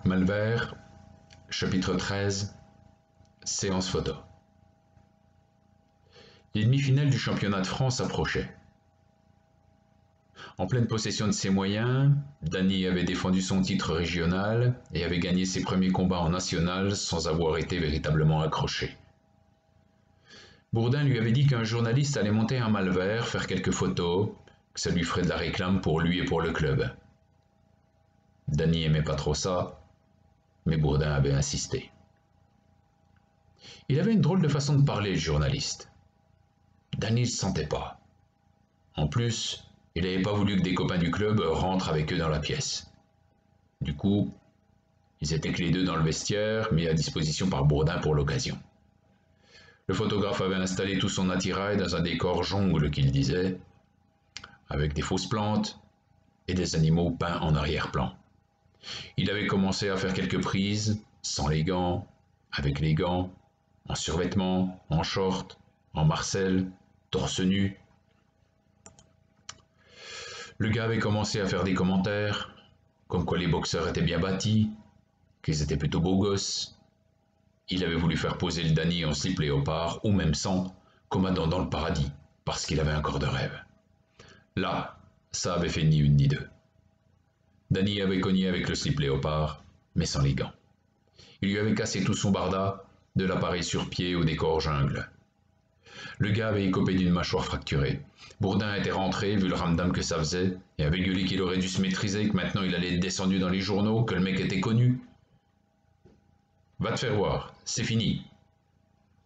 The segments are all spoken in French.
Malvert, chapitre 13, séance photo. Les demi-finales du championnat de France approchaient. En pleine possession de ses moyens, Danny avait défendu son titre régional et avait gagné ses premiers combats en national sans avoir été véritablement accroché. Bourdin lui avait dit qu'un journaliste allait monter un Malvert, faire quelques photos, que ça lui ferait de la réclame pour lui et pour le club. Danny aimait pas trop ça, mais Bourdin avait insisté. Il avait une drôle de façon de parler, le journaliste. Danny ne se sentait pas. En plus, il n'avait pas voulu que des copains du club rentrent avec eux dans la pièce. Du coup, ils étaient que les deux dans le vestiaire, mis à disposition par Bourdin pour l'occasion. Le photographe avait installé tout son attirail dans un décor jungle, qu'il disait, avec des fausses plantes et des animaux peints en arrière-plan. Il avait commencé à faire quelques prises, sans les gants, avec les gants, en survêtement, en short, en marcel, torse nu. Le gars avait commencé à faire des commentaires, comme quoi les boxeurs étaient bien bâtis, qu'ils étaient plutôt beaux gosses. Il avait voulu faire poser le Danny en slip léopard, ou même sans, comme Adam dans le paradis, parce qu'il avait un corps de rêve. Là, ça avait fait ni une ni deux. Danny avait cogné avec le slip léopard, mais sans les gants. Il lui avait cassé tout son barda, de l'appareil sur pied au décor jungle. Le gars avait écopé d'une mâchoire fracturée. Bourdin était rentré, vu le ramdam que ça faisait, et avait gueulé qu'il aurait dû se maîtriser, que maintenant il allait être descendu dans les journaux, que le mec était connu. Va te faire voir, c'est fini.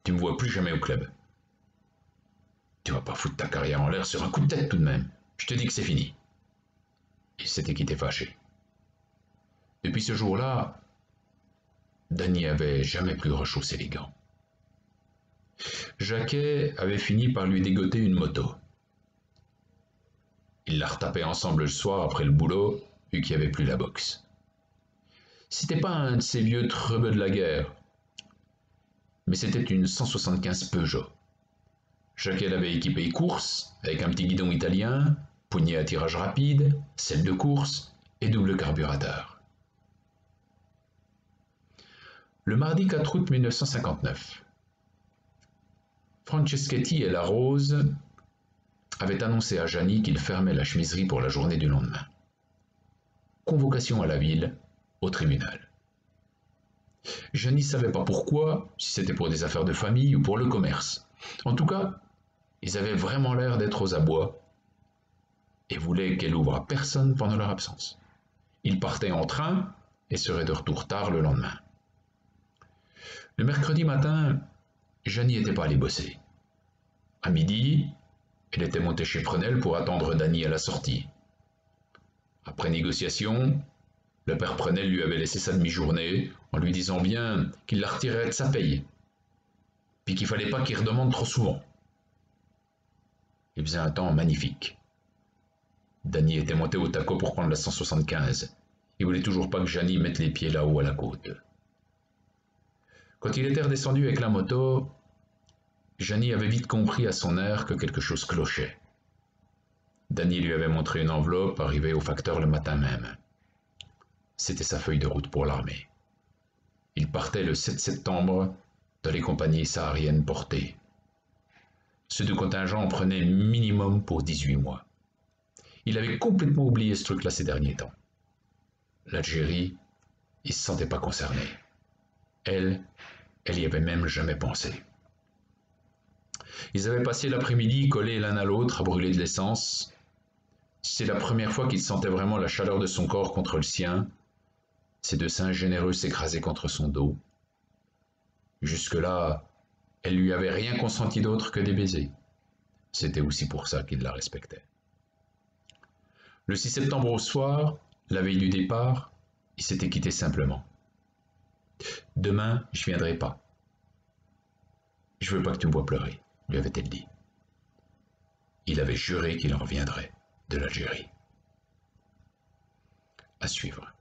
Tu me vois plus jamais au club. Tu vas pas foutre ta carrière en l'air sur un coup de tête tout de même. Je te dis que c'est fini. Il s'était quitté fâché. Depuis ce jour-là, Danny avait jamais plus rechaussé les gants. Jacquet avait fini par lui dégoter une moto. Ils la retapaient ensemble le soir après le boulot, vu qu'il n'y avait plus la boxe. C'était pas un de ces vieux trebeux de la guerre, mais c'était une 175 Peugeot. Jacquet l'avait équipée course, avec un petit guidon italien, poignée à tirage rapide, selle de course et double carburateur. Le mardi 4 août 1959, Franceschetti et la Rose avaient annoncé à Jani qu'il fermait la chemiserie pour la journée du lendemain. Convocation à la ville, au tribunal. Jani ne savait pas pourquoi, si c'était pour des affaires de famille ou pour le commerce. En tout cas, ils avaient vraiment l'air d'être aux abois et voulaient qu'elle ouvre à personne pendant leur absence. Ils partaient en train et seraient de retour tard le lendemain. Le mercredi matin, Jani n'était pas allée bosser. À midi, elle était montée chez Prenel pour attendre Danny à la sortie. Après négociation, le père Prenel lui avait laissé sa demi-journée en lui disant bien qu'il la retirerait de sa paye, puis qu'il fallait pas qu'il redemande trop souvent. Il faisait un temps magnifique. Danny était monté au taco pour prendre la 175. Il voulait toujours pas que Jani mette les pieds là-haut à la côte. Quand il était redescendu avec la moto, Jani avait vite compris à son air que quelque chose clochait. Danny lui avait montré une enveloppe arrivée au facteur le matin même. C'était sa feuille de route pour l'armée. Il partait le 7 septembre dans les compagnies sahariennes portées. Ce deux contingents en prenaient minimum pour 18 mois. Il avait complètement oublié ce truc-là ces derniers temps. L'Algérie, il ne se sentait pas concerné. Elle y avait même jamais pensé. Ils avaient passé l'après-midi collés l'un à l'autre à brûler de l'essence. C'est la première fois qu'il sentait vraiment la chaleur de son corps contre le sien, ses deux seins généreux s'écrasaient contre son dos. Jusque-là, elle lui avait rien consenti d'autre que des baisers. C'était aussi pour ça qu'il la respectait. Le 6 septembre au soir, la veille du départ, il s'était quitté simplement. « Demain, je viendrai pas. Je veux pas que tu me vois pleurer », lui avait-elle dit. Il avait juré qu'il en reviendrait de l'Algérie. À suivre.